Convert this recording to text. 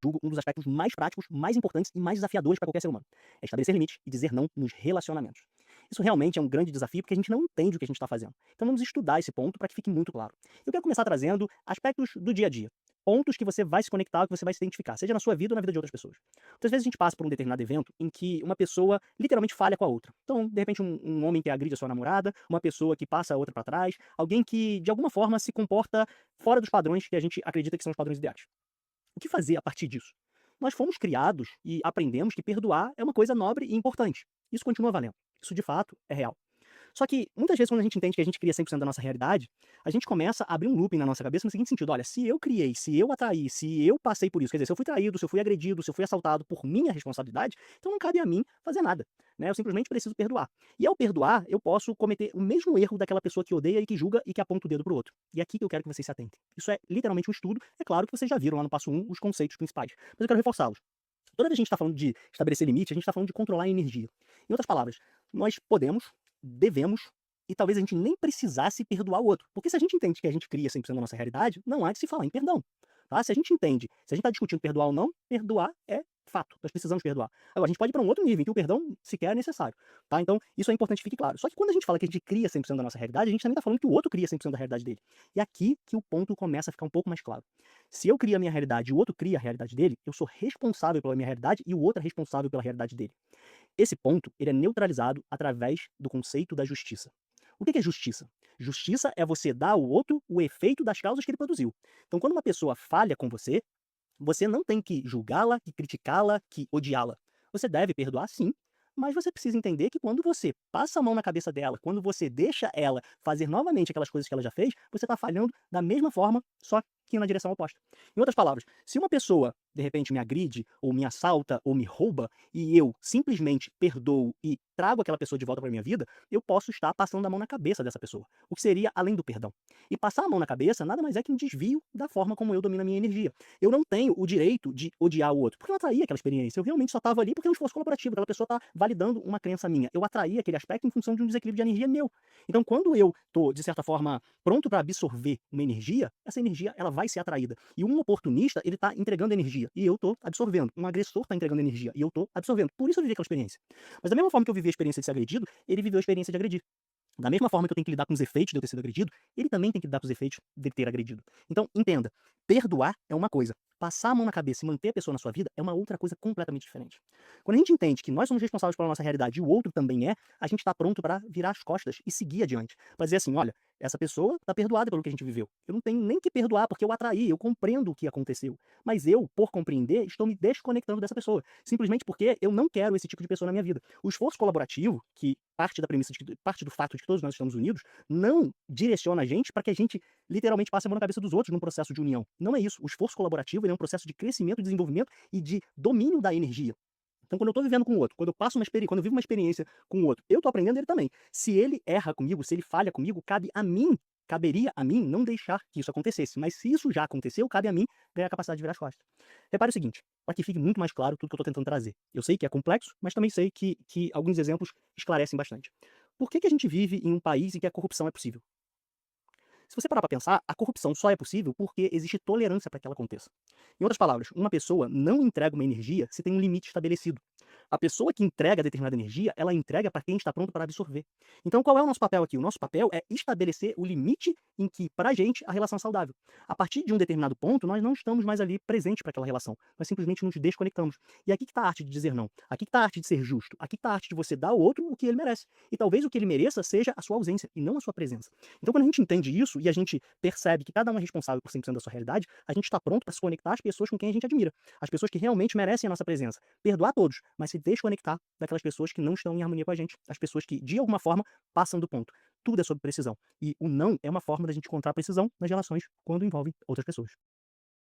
julgo, um dos aspectos mais práticos, mais importantes e mais desafiadores para qualquer ser humano. É estabelecer limites e dizer não nos relacionamentos. Isso realmente é um grande desafio porque a gente não entende o que a gente está fazendo. Então vamos estudar esse ponto para que fique muito claro. Eu quero começar trazendo aspectos do dia a dia. Pontos que você vai se conectar, que você vai se identificar, seja na sua vida ou na vida de outras pessoas. Muitas vezes a gente passa por um determinado evento em que uma pessoa literalmente falha com a outra. Então, de repente, um homem que agride a sua namorada, uma pessoa que passa a outra para trás, alguém que de alguma forma se comporta fora dos padrões que a gente acredita que são os padrões ideais. O que fazer a partir disso? Nós fomos criados e aprendemos que perdoar é uma coisa nobre e importante. Isso continua valendo. Isso de fato é real. Só que, muitas vezes, quando a gente entende que a gente cria 100% da nossa realidade, a gente começa a abrir um looping na nossa cabeça no seguinte sentido: olha, se eu criei, se eu atraí, se eu passei por isso, quer dizer, se eu fui traído, se eu fui agredido, se eu fui assaltado por minha responsabilidade, então não cabe a mim fazer nada, né? Eu simplesmente preciso perdoar. E ao perdoar, eu posso cometer o mesmo erro daquela pessoa que odeia e que julga e que aponta o dedo pro outro. E é aqui que eu quero que vocês se atentem. Isso é literalmente um estudo. É claro que vocês já viram lá no passo 1 os conceitos principais, mas eu quero reforçá-los. Toda vez que a gente está falando de estabelecer limite, a gente está falando de controlar a energia. Em outras palavras, nós podemos, devemos e talvez a gente nem precisasse perdoar o outro. Porque se a gente entende que a gente cria 100% da nossa realidade, não há de se falar em perdão. Tá? Se a gente entende, se a gente está discutindo perdoar ou não, perdoar é fato. Nós precisamos perdoar. Agora, a gente pode ir para um outro nível em que o perdão sequer é necessário. Tá? Então, isso é importante que fique claro. Só que quando a gente fala que a gente cria 100% da nossa realidade, a gente também está falando que o outro cria 100% da realidade dele. E aqui que o ponto começa a ficar um pouco mais claro. Se eu crio a minha realidade e o outro cria a realidade dele, eu sou responsável pela minha realidade e o outro é responsável pela realidade dele. Esse ponto, ele é neutralizado através do conceito da justiça. O que é justiça? Justiça é você dar ao outro o efeito das causas que ele produziu. Então, quando uma pessoa falha com você, você não tem que julgá-la, que criticá-la, que odiá-la. Você deve perdoar sim, mas você precisa entender que quando você passa a mão na cabeça dela, quando você deixa ela fazer novamente aquelas coisas que ela já fez, você está falhando da mesma forma, só que na direção oposta. Em outras palavras, se uma pessoa de repente me agride, ou me assalta, ou me rouba, e eu simplesmente perdoo e trago aquela pessoa de volta para minha vida, eu posso estar passando a mão na cabeça dessa pessoa, o que seria além do perdão. E passar a mão na cabeça nada mais é que um desvio da forma como eu domino a minha energia. Eu não tenho o direito de odiar o outro, porque eu atraí aquela experiência. Eu realmente só estava ali porque é um esforço colaborativo, aquela pessoa está validando uma crença minha. Eu atraí aquele aspecto em função de um desequilíbrio de energia meu. Então, quando eu estou, de certa forma, pronto para absorver uma energia, essa energia ela vai ser atraída. E um oportunista, ele está entregando energia e eu estou absorvendo. Um agressor está entregando energia e eu estou absorvendo. Por isso eu vivi aquela experiência. Mas da mesma forma que eu vivi a experiência de ser agredido, ele viveu a experiência de agredir. Da mesma forma que eu tenho que lidar com os efeitos de eu ter sido agredido, ele também tem que lidar com os efeitos de ter agredido. Então, entenda, perdoar é uma coisa, passar a mão na cabeça e manter a pessoa na sua vida é uma outra coisa completamente diferente. Quando a gente entende que nós somos responsáveis pela nossa realidade e o outro também é, a gente está pronto para virar as costas e seguir adiante. Para dizer assim, olha, essa pessoa está perdoada pelo que a gente viveu. Eu não tenho nem que perdoar porque eu atraí, eu compreendo o que aconteceu. Mas eu, por compreender, estou me desconectando dessa pessoa. Simplesmente porque eu não quero esse tipo de pessoa na minha vida. O esforço colaborativo, que parte da premissa de que, parte do fato de que todos nós estamos unidos, não direciona a gente para que a gente literalmente passe a mão na cabeça dos outros num processo de união. Não é isso. O esforço colaborativo ele é um processo de crescimento, desenvolvimento e de domínio da energia. Então, quando eu estou vivendo com o outro, quando eu passo uma experiência, quando eu vivo uma experiência com o outro, eu estou aprendendo ele também. Se ele erra comigo, se ele falha comigo, caberia a mim não deixar que isso acontecesse. Mas se isso já aconteceu, cabe a mim ganhar a capacidade de virar as costas. Repare o seguinte, para que fique muito mais claro tudo que eu estou tentando trazer. Eu sei que é complexo, mas também sei que alguns exemplos esclarecem bastante. Por que a gente vive em um país em que a corrupção é possível? Se você parar para pensar, a corrupção só é possível porque existe tolerância para que ela aconteça. Em outras palavras, uma pessoa não entrega uma energia se tem um limite estabelecido. A pessoa que entrega determinada energia, ela entrega para quem está pronto para absorver. Então, qual é o nosso papel aqui? O nosso papel é estabelecer o limite em que, para a gente, a relação é saudável. A partir de um determinado ponto, nós não estamos mais ali presentes para aquela relação. Nós simplesmente nos desconectamos. E aqui que está a arte de dizer não. Aqui que está a arte de ser justo. Aqui que está a arte de você dar ao outro o que ele merece. E talvez o que ele mereça seja a sua ausência e não a sua presença. Então, quando a gente entende isso e a gente percebe que cada um é responsável por 100% da sua realidade, a gente está pronto para se conectar às pessoas com quem a gente admira. As pessoas que realmente merecem a nossa presença. Perdoar todos, mas se desconectar daquelas pessoas que não estão em harmonia com a gente. As pessoas que, de alguma forma, passam do ponto. Tudo é sobre precisão. E o não é uma forma da gente encontrar precisão nas relações quando envolvem outras pessoas.